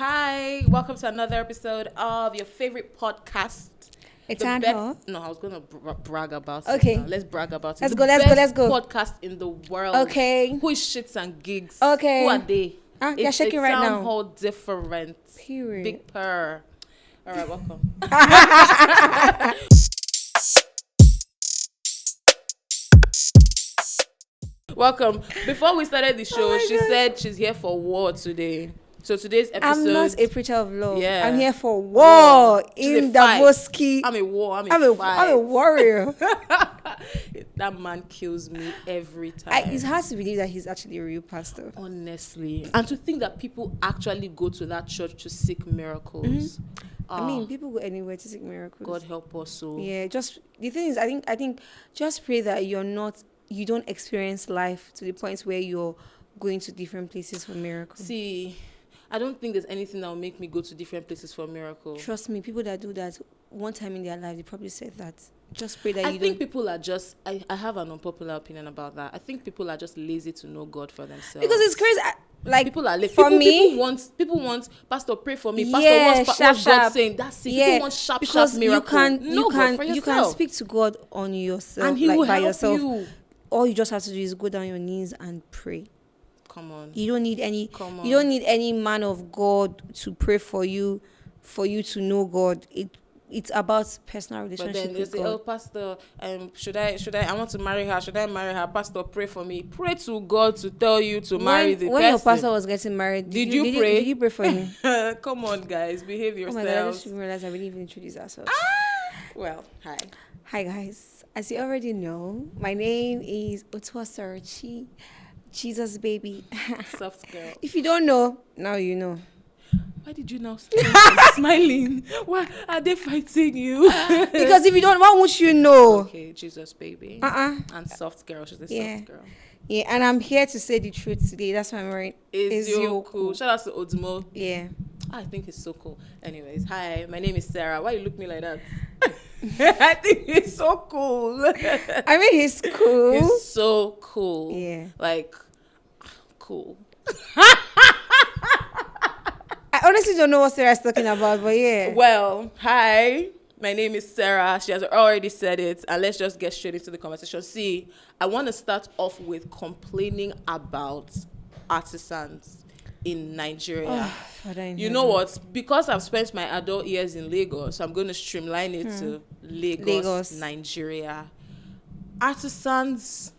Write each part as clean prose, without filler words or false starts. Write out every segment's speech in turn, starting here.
Hi, welcome to another episode of your favorite podcast. It's on her. No, I was going to brag about Okay. it. Now. Let's brag about it. Let's Best go. podcast in the world. Okay. Who is Shits and Gigs? Okay. Who are they? They're shaking right now. Sound whole different. Period. Big purr. All right, welcome. Welcome. Before we started the show, she said she's here for war today. So today's episode. I'm not a preacher of love. Yeah. I'm here for war She's in a fight. Davoski. I'm a war. I'm a warrior. That man kills me every time. It's hard to believe that he's actually a real pastor. Honestly. And to think that people actually go to that church to seek miracles. Mm-hmm. I mean, people go anywhere to seek miracles. God help us. So Yeah, just the thing is, I think just pray that you don't experience life to the point where you're going to different places for miracles. See, I don't think there's anything that will make me go to different places for a miracle. Trust me, people that do that one time in their life, they probably said that. Just pray that I think people are just, I have an unpopular opinion about that. I think people are just lazy to know God for themselves. Because it's crazy. Like, people are lazy. For me, people want, Pastor, pray for me. Yeah, Pastor wants God saying, that's it. Yeah, People want sharp because miracle. You can speak to God on yourself, and He will by help yourself. you. All you just have to do is go down your knees and pray. Come on. You don't need any man of God to pray for you to know God. It's about personal relationship But then with they say, God. oh, Pastor, should I want to marry her? Should I marry her? Pastor, pray for me. Pray to God to tell you to marry the person. When your pastor was getting married, did you pray? Did you pray for him? Come on, guys. Behave Oh my God, I yourselves. just realized I didn't even introduce ourselves. Well, hi. Hi guys, as you already know, my name is Otua Sarachi, Jesus baby. Soft girl. If you don't know, now you know. Why did you now start smiling? Why are they fighting you? Because if you don't, why won't you know? Okay, Jesus baby. And soft girl. She's a soft girl. Yeah, and I'm here to say the truth today. That's why I'm wearing Ezioku. Shout out to Odmo. Yeah. I think it's so cool. Anyways, hi, my name is Sarah. Why you look me like that? I think he's so cool. I mean, he's cool. He's so cool. Yeah. Like, cool. I honestly don't know what Sarah's talking about, but yeah. Well, hi, my name is Sarah. She has already said it. And let's just get straight into the conversation. See, I want to start off with complaining about artisans in Nigeria. You know what? Because I've spent my adult years in Lagos, I'm going to streamline it to Lagos, Nigeria. Artisans,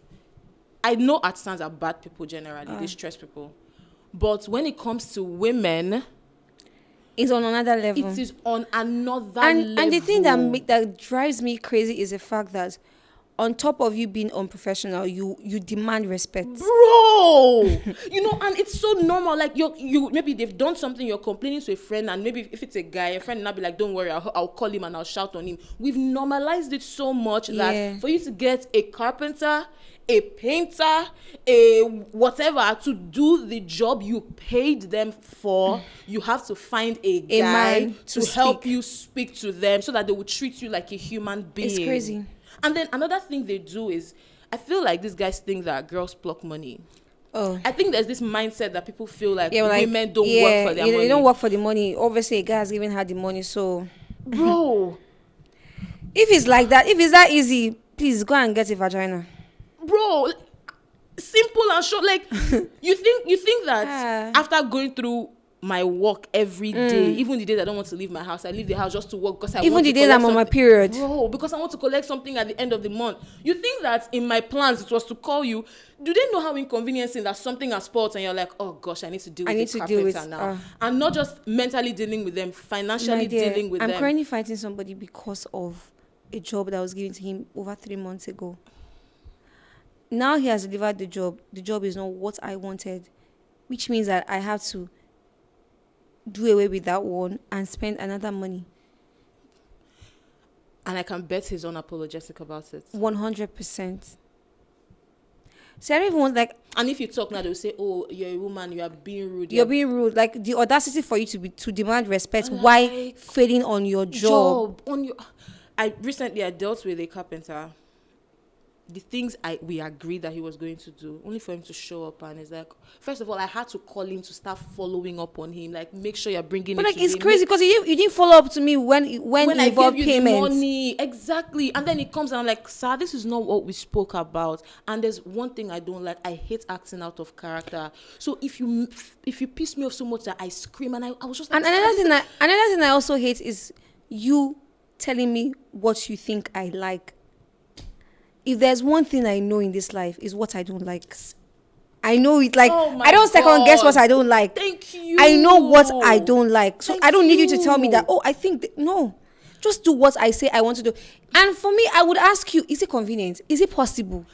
I know artisans are bad people generally. They stress people. But when it comes to women, it's on another level. it is on another level. And the thing that drives me crazy is the fact that on top of you being unprofessional, you demand respect. Bro! And it's so normal. Like, you maybe they've done something, you're complaining to a friend, and maybe if it's a guy, a friend will not be like, don't worry, I'll call him and I'll shout on him. We've normalized it so much that for you to get a carpenter, a painter, a whatever, to do the job you paid them for, you have to find a guy to help you speak to them so that they will treat you like a human being. It's crazy. And then another thing they do is, I feel like these guys think that girls pluck money. Oh. I think there's this mindset that people feel like women don't work for their money. They don't work for the money. Obviously, a guy has given her the money, so... Bro. If it's like that, if it's that easy, please go and get a vagina. Bro, simple and short. Like, you think that after going through my work every day, even the days I don't want to leave my house, I leave the house just to work because I want to even the days I'm on my period. Bro, because I want to collect something at the end of the month. You think that in my plans it was to call you? Do they know how inconveniencing that something has spoiled and you're like, oh gosh, I need to deal with the carpenter now. And not just mentally dealing with them, financially dealing with them. I'm currently fighting somebody because of a job that was given to him over 3 months ago. Now he has delivered the job. The job is not what I wanted, which means that I have to do away with that one and spend another money. And I can bet he's unapologetic about it. 100%. So I don't even want, like... And if you talk now, they'll say, oh, you're a woman, you are being rude. You're being rude. Like, the audacity for you to demand respect while failing on your job. I recently dealt with a carpenter. the things we agreed that he was going to do, only for him to show up, and it's like, first of all, I had to call him to start following up on him, like, make sure you're bringing But it like, to it's him. crazy because you didn't follow up to me when I involved gave you the payments. money, exactly, and then it comes and I'm like, sir, this is not what we spoke about. And there's one thing I don't like. I hate acting out of character. So if you piss me off so much that I scream, and I was just like, And another thing I also hate is you telling me what you think I like. If there's one thing I know in this life is what I don't like. I know it. Like, Oh my I don't second guess what God. I don't like. Thank you. I know what I don't like. So Thank I don't need you to tell me you. that, oh, I think no. Just do what I say I want to do. And for me, I would ask you, is it convenient? Is it possible?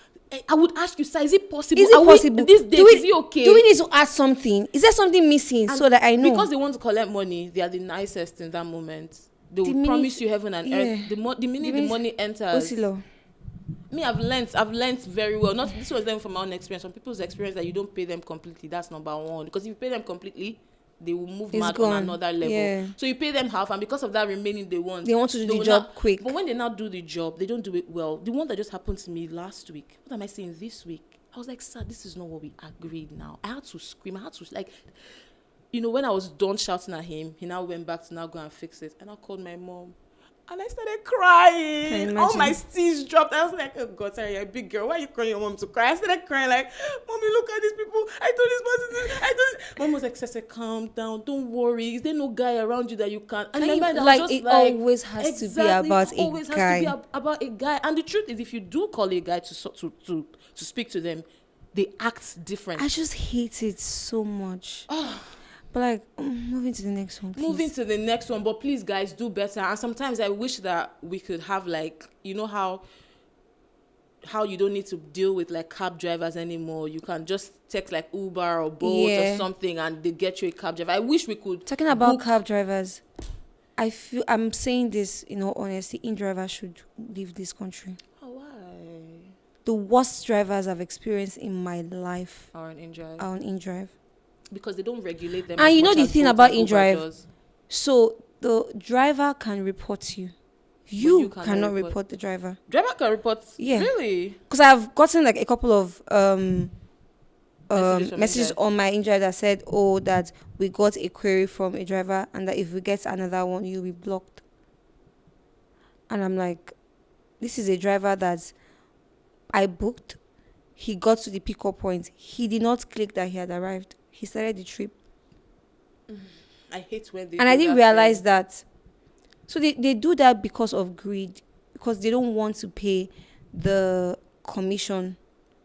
I would ask you, sir, is it possible? Is it possible? This date, is it okay? Do we need to add something? Is there something missing so that I know? Because they want to collect money, they are the nicest in that moment. They will minute- promise you heaven and yeah. earth. The minute the money enters. Osilo. Me, I've learnt very well. Not this was them from my own experience. From people's experience that you don't pay them completely. That's number one. Because if you pay them completely, they will move It's mad gone. on another level. Yeah. So you pay them half, and because of that remaining, they want to do the will job now- quick. But when they now do the job, they don't do it well. The one that just happened to me last week. What am I saying this week? I was like, sir, this is not what we agreed. Now I had to scream. I had to like. When I was done shouting at him, he now went back to now go and fix it. And I called my mom. And I started crying. All my stitches dropped. I was like, oh God, sorry, you're a big girl. Why are you calling your mom to cry? I started crying like, Mommy, look at these people. I told this person this. Mom was like, Sese, calm down. Don't worry. Is there no guy around you that you can? And in my mind, I was just it always has to be about it always a has guy. to be about a guy. And the truth is, if you do call a guy to speak to them, they act different. I just hate it so much. But like, moving to the next one, please. Moving to the next one, but please, guys, do better. And sometimes I wish that we could have, like, how you don't need to deal with like cab drivers anymore. You can just text like Uber or Bolt or something, and they get you a cab driver. I wish we could. Talking about cab drivers, I'm saying this in all honesty. In-drivers should leave this country. Oh, why? The worst drivers I've experienced in my life Are on in-drive. Because they don't regulate them. And as you know much the as thing Bolt about and Uber in-drive? does. So the driver can report you. You cannot cannot report report the driver. Driver can report. Yeah. Really? Because I've gotten like a couple of Messages from messages in-drive. on my in-drive that said, oh, that we got a query from a driver and that if we get another one, you'll be blocked. And I'm like, this is a driver that I booked. He got to the pickup point. He did not click that he had arrived. He started the trip. I hate when they And do I didn't that realize thing. that. So they do that because of greed. Because they don't want to pay the commission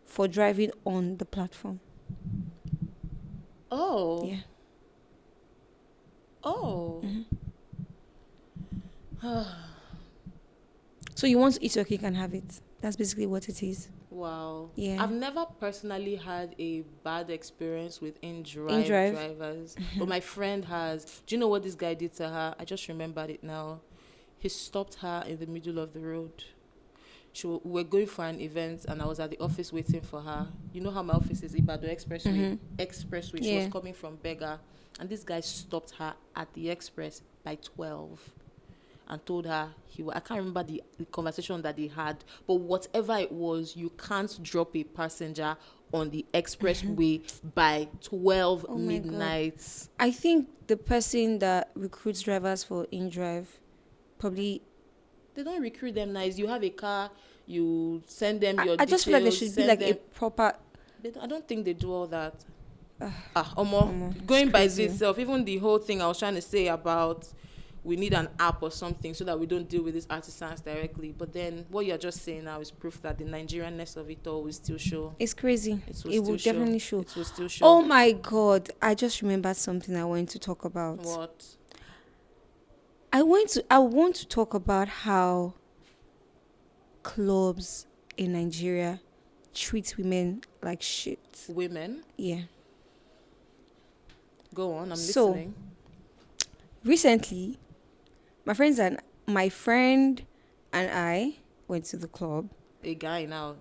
for driving on the platform. Oh. Yeah. Oh. So you want to eat your cake and have it. That's basically what it is. Wow. Yeah. I've never personally had a bad experience with in-drive drivers. But my friend has. Do you know what this guy did to her? I just remembered it now. He stopped her in the middle of the road. We were going for an event and I was at the office waiting for her. You know how my office is Ibadan Expressway. Expressway. She was coming from Bega. And this guy stopped her at the express by 12 and told her I can't remember the conversation that they had, but whatever it was, you can't drop a passenger on the expressway by 12 midnight. God. I think the person that recruits drivers for in-drive probably... They don't recruit them nice. You have a car, you send them your details. I just feel like there should be like a proper... I don't think they do all that. Going by this self, even the whole thing I was trying to say about we need an app or something so that we don't deal with these artisans directly. But then what you're just saying now is proof that the Nigerianness of it all will still show. It's crazy. It will definitely show. It will still show. Oh my God. I just remembered something I wanted to talk about. What? I want to talk about how clubs in Nigeria treat women like shit. Women? Yeah. Go on, I'm listening. Recently, my friend and I went to the club. A guy now.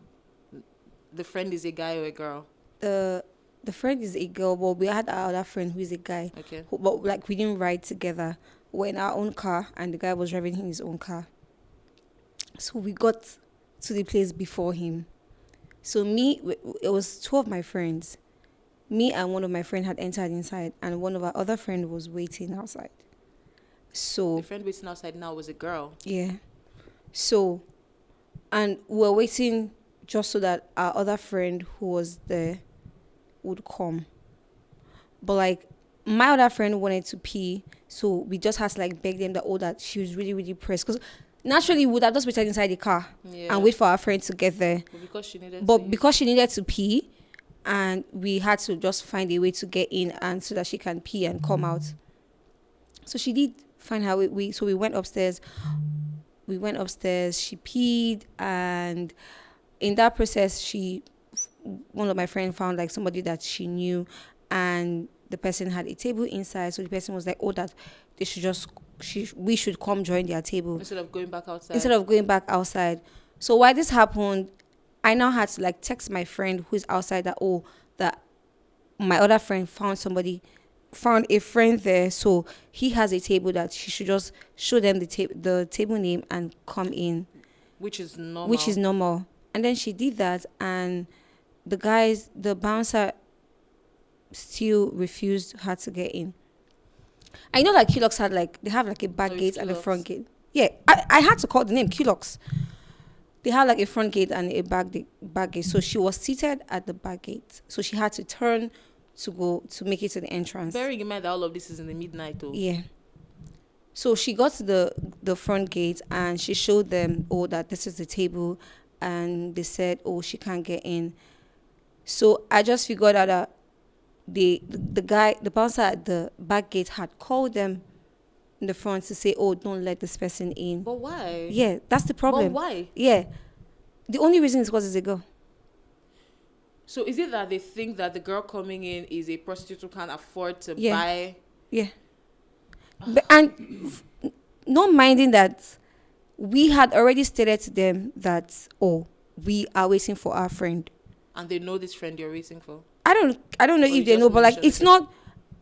The friend is a guy or a girl? The friend is a girl, but we had our other friend who is a guy. Okay. But like we didn't ride together. We were in our own car, and the guy was driving in his own car. So we got to the place before him. So it was two of my friends. Me and one of my friends had entered inside, and one of our other friend was waiting outside. So The friend waiting outside now was a girl. yeah. So, and we're waiting just so that our other friend who was there would come. But like my other friend wanted to pee, so we just had to like beg them that that she was really, really pressed. Because naturally we would have just waited inside the car and wait for our friend to get there. Because she needed to pee, and we had to just find a way to get in and so that she can pee and come out. So she did find her way. So we went upstairs. She peed, and in that process, one of my friends found like somebody that she knew, and the person had a table inside. So the person was like, that they should we should come join their table instead of going back outside. So while this happened, I now had to like text my friend who is outside that my other friend found a friend there, so he has a table that she should just show them the table name and come in, which is normal. And then she did that, and the bouncer still refused her to get in. I know like Qlox they have like a back gate and a front gate. Yeah, I had to call the name Qlox. They have like a front gate and a back gate. So she was seated at the back gate, so she had to turn to go to make it to the entrance. Bearing in mind that all of this is in the midnight though. Yeah. So she got to the front gate and she showed them that this is the table, and they said she can't get in. So I just figured out that the bouncer at the back gate had called them in the front to say, don't let this person in. But why? Yeah, that's the problem. But why? Yeah. The only reason is because it's a girl. So is it that they think that the girl coming in is a prostitute who can't afford to buy? Yeah. And not minding that we had already stated to them that, we are waiting for our friend. And they know this friend you're waiting for? I don't know if they know, but like it's not.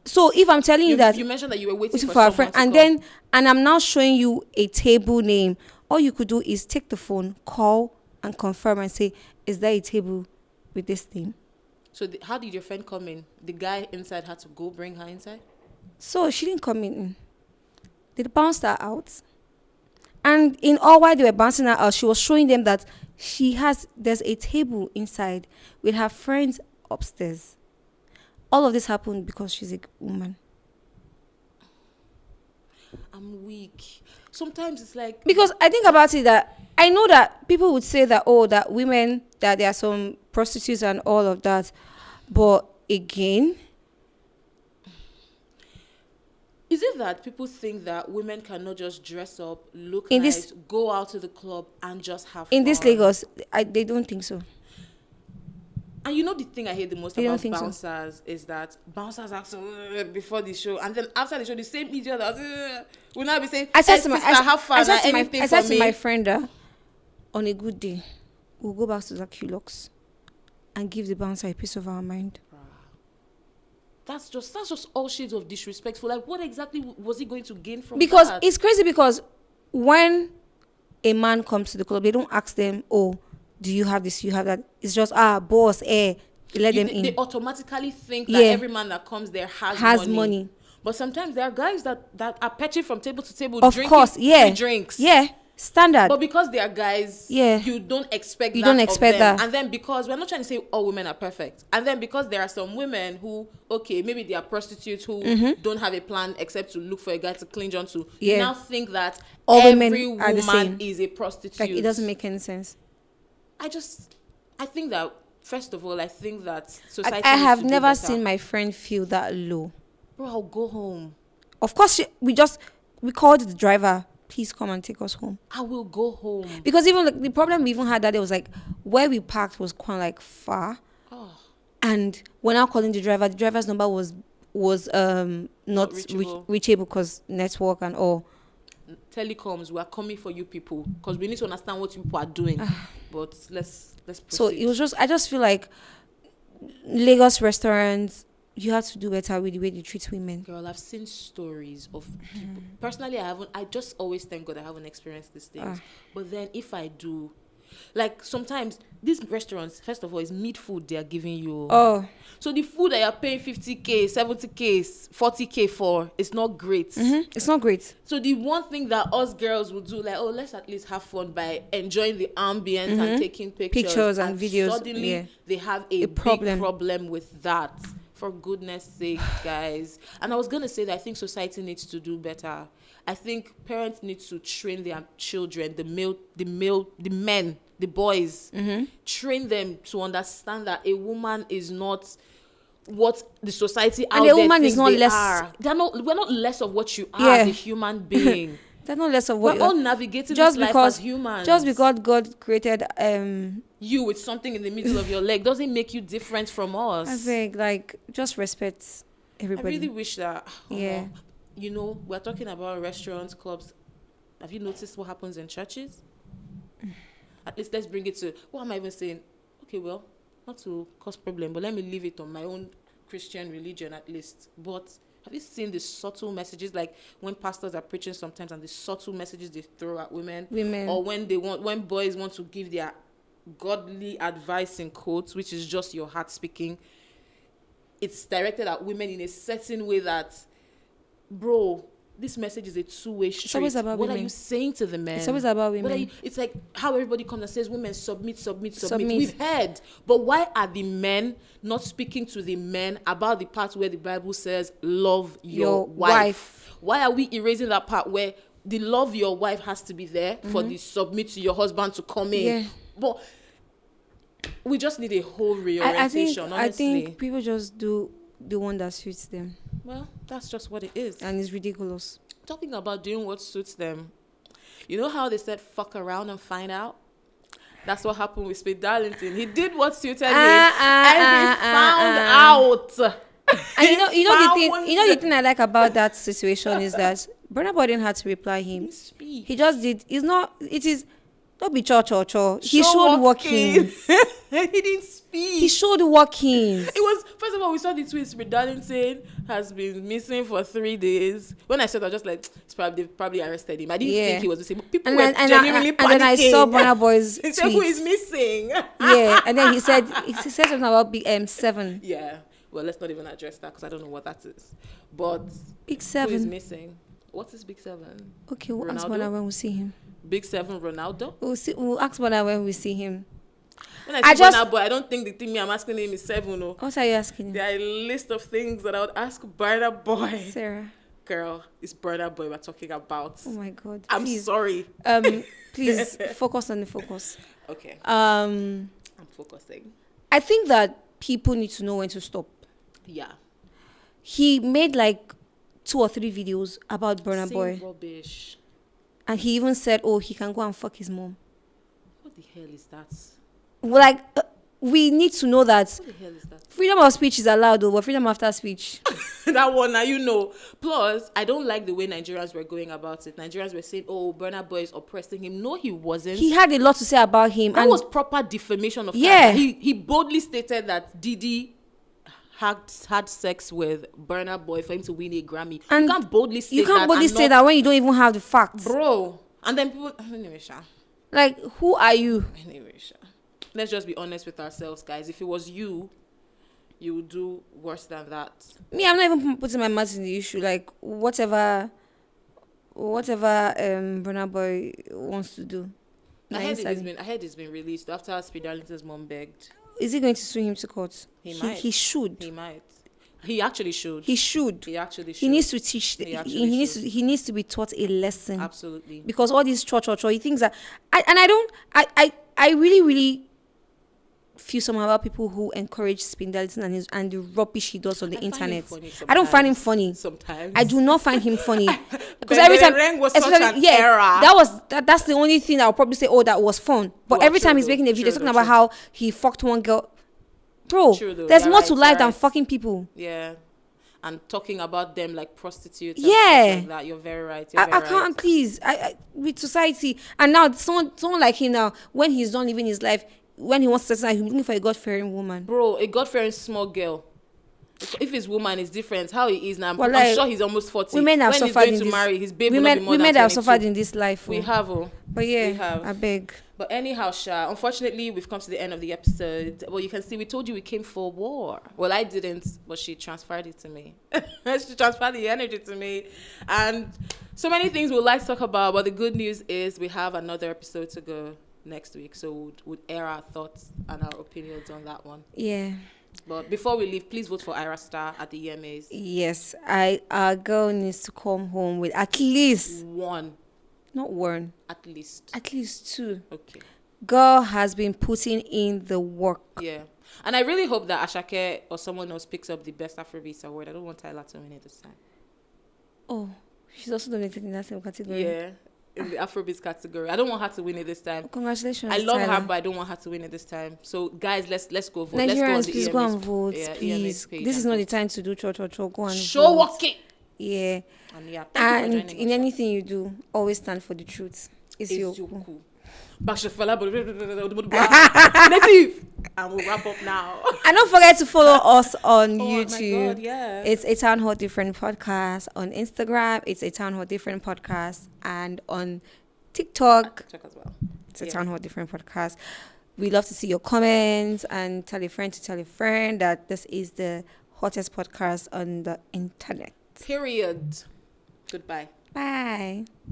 So if I'm telling you that you mentioned that you were waiting for our friend, and I'm now showing you a table name, all you could do is take the phone, call, and confirm and say, is there a table with this name? So how did your friend come in? The guy inside had to go bring her inside? So she didn't come in. They bounced her out. And in all while they were bouncing her out, she was showing them that there's a table inside with her friends upstairs. All of this happened because she's a woman. I'm weak. Sometimes it's like... Because I think about it that I know that people would say that, that women, that there are some prostitutes and all of that. But again... Is it that people think that women cannot just dress up, look nice, go out to the club and just have fun? In this Lagos, they don't think so. And you know the thing I hate the most about bouncers is that bouncers ask before the show, and then after the show, the same idiot that will now be saying, I said to my friend, on a good day, we'll go back to the Qlox and give the bouncer a piece of our mind. That's just all shades of disrespectful. Like, what exactly was he going to gain from because that? It's crazy because when a man comes to the club, they don't ask them, do you have this, you have that. It's just, boss, they let them in. They automatically think that every man that comes there has money. But sometimes there are guys that are patching from table to table, drinking free drinks. Yeah, standard. But because they are guys, you don't expect that. And then because we're not trying to say all women are perfect. And then because there are some women who, maybe they are prostitutes who don't have a plan except to look for a guy to clinch onto. You now think that all every women are the same. Is a prostitute. Like, it doesn't make any sense. I think that, first of all, I think that society I have never seen my friend feel that low. Bro, I'll go home. Of course, we called the driver, please come and take us home. I will go home. Because even like, the problem we even had that day was like, where we parked was quite like far. Oh. And when I calling the driver's number was not reachable because network and all. Telecoms, we are coming for you people because we need to understand what you people are doing. But let's proceed. So it was I just feel like Lagos restaurants, you have to do better with the way they treat women. Girl, I've seen stories of people. Personally, I just always thank God I haven't experienced these things. But then if I do, Like sometimes these restaurants, first of all, is meat food they are giving you. Oh. So the food that you're paying 50K, 70K, 40K for is not great. It's not great. So the one thing that us girls would do, like, oh, let's at least have fun by enjoying the ambience and taking pictures and videos. Suddenly they have a big problem with that. For goodness sake, guys. And I was gonna say that I think society needs to do better. I think parents need to train their children, the men, the boys, train them to understand that a woman is not what the society out there thinks they are. We're not less of what you are as a human being. They're not less of what we're all navigating this life as humans. Just because God created you with something in the middle of your leg doesn't make you different from us. I think, like, just respect everybody. I really wish that. Yeah. You know, we're talking about restaurants, clubs. Have you noticed what happens in churches? At least let's bring it to, what am I even saying? Okay, well, not to cause problem, but let me leave it on my own Christian religion at least. But have you seen the subtle messages, like when pastors are preaching sometimes, and the subtle messages they throw at women? Or when boys want to give their godly advice in quotes, which is just your heart speaking, it's directed at women in a certain way that, bro, this message is a two-way street. It's always about what women. are you saying to the men? It's always about women. It's like how everybody comes and says, women, submit. We've heard. But why are the men not speaking to the men about the part where the Bible says, love your wife? Why are we erasing that part where the love your wife has to be there for the submit to your husband to come in? Yeah. But we just need a whole reorientation, honestly. I think people just do the one that suits them. Well, that's just what it is. And it's ridiculous. Talking about doing what suits them. You know how they said fuck around and find out? That's what happened with Speed Darlington. He did what suited him and he found out. And the thing I like about that situation is that Burna Boy didn't have to reply him. He just did. Don't be cho. He showed workings. He didn't speak. He showed workings. It was, first of all, we saw the tweets with Darlington has been missing for 3 days. When I said, I was just like, they probably arrested him. I didn't think he was missing. But people were genuinely panicking. And then I saw Burna Boy's he said, who is missing? Yeah, and then he said something about Big 7. Yeah. Well, let's not even address that because I don't know what that is. But Big 7. Who is missing? What is Big 7? Okay, we'll ask Burna when we see him. Big 7 Ronaldo? We'll ask Burna when we see him. When I see Burna Boy, I don't think the thing I'm asking him is 7. No. What are you asking him? There are a list of things that I would ask Burna Boy. Sarah. Girl, it's Burna Boy we're talking about. Oh my God. I'm sorry. Please focus on the focus. Okay. I'm focusing. I think that people need to know when to stop. Yeah. He made like 2 or 3 videos about Burna Boy. Rubbish. And he even said, oh, he can go and fuck his mom. What the hell is that? Well, like, we need to know that. What the hell is that? Freedom of speech is allowed, though, but freedom after speech. That one, now you know. Plus, I don't like the way Nigerians were going about it. Nigerians were saying, oh, Burna Boy is oppressing him. No, he wasn't. He had a lot to say about him. That was proper defamation of character. He boldly stated that Diddy had sex with Burna Boy for him to win a Grammy. And you can't boldly say that. You can't boldly say that when you don't even have the facts. Bro. And then people... Anyway, Sha. Like, who are you? Anyway, Sha. Let's just be honest with ourselves, guys. If it was you would do worse than that. Me, I'm not even putting my mouth in the issue. Like, whatever Burna Boy wants to do. I heard it's been released after Speed Darlington's mom begged. Is he going to sue him to court? He might. He should. He might. He actually should. He should. He actually should. He needs to teach. He needs to be taught a lesson. Absolutely. Because all these he thinks that I really, really feel somehow about people who encourage Speed Darlington and the rubbish he does on the internet. I don't find him funny. Sometimes. I do not find him funny. Because every time was such an era. That's the only thing I'll probably say, oh, that was fun. But every time he's making a video talking about how he fucked one girl. Bro, there's more to life than fucking people. Yeah. And talking about them like prostitutes. Yeah. And stuff like that. You're very right. I can't, please. I with society. And now someone like him now, when he's done living his life, when he wants to settle, he's looking for a God-fearing woman. Bro, a God-fearing small girl. If his woman is different, how he is now. Well, I'm sure he's almost 40. Women have when suffered he's going to marry, his baby will be more than 22. Women have suffered in this life. We have, But But yeah, We have. I beg. But anyhow, Sha, unfortunately, we've come to the end of the episode. Well, you can see we told you we came for war. Well, I didn't, but she transferred it to me. She transferred the energy to me. And so many things we'd like to talk about, but the good news is we have another episode to go next week. So we'll air our thoughts and our opinions on that one. Yeah. But before we leave, please vote for Ira Star at the EMAs. Yes, our girl needs to come home with at least One. not one, At least. at least two. Okay. Girl has been putting in the work. Yeah. And I really hope that Ashake or someone else picks up the Best Afrobeats award. I don't want Tyler to win it this time. Oh, she's also donated in that same category. Yeah. In the Afrobeats category. I don't want her to win it this time. Congratulations. I love Tyler. her, but I don't want her to win it this time. So guys, let's go vote. Nigerians, let's please go on go the and vote, yeah, please. EMA's page This is and not the vote. time to do cho. Go and Show vote. walking. Yeah. And yeah, thank you for And joining in us. anything you do, always stand for the truth. It's your Native. And we'll wrap up now. And don't forget to follow us on Oh YouTube. my God, yeah. It's a Town Hall Different podcast. On Instagram, it's a Town Hall Different podcast. And on TikTok, Check as well. it's a Yeah. Town Hall Different podcast. We love to see your comments and tell a friend to tell a friend that this is the hottest podcast on the internet. Period. Goodbye. Bye.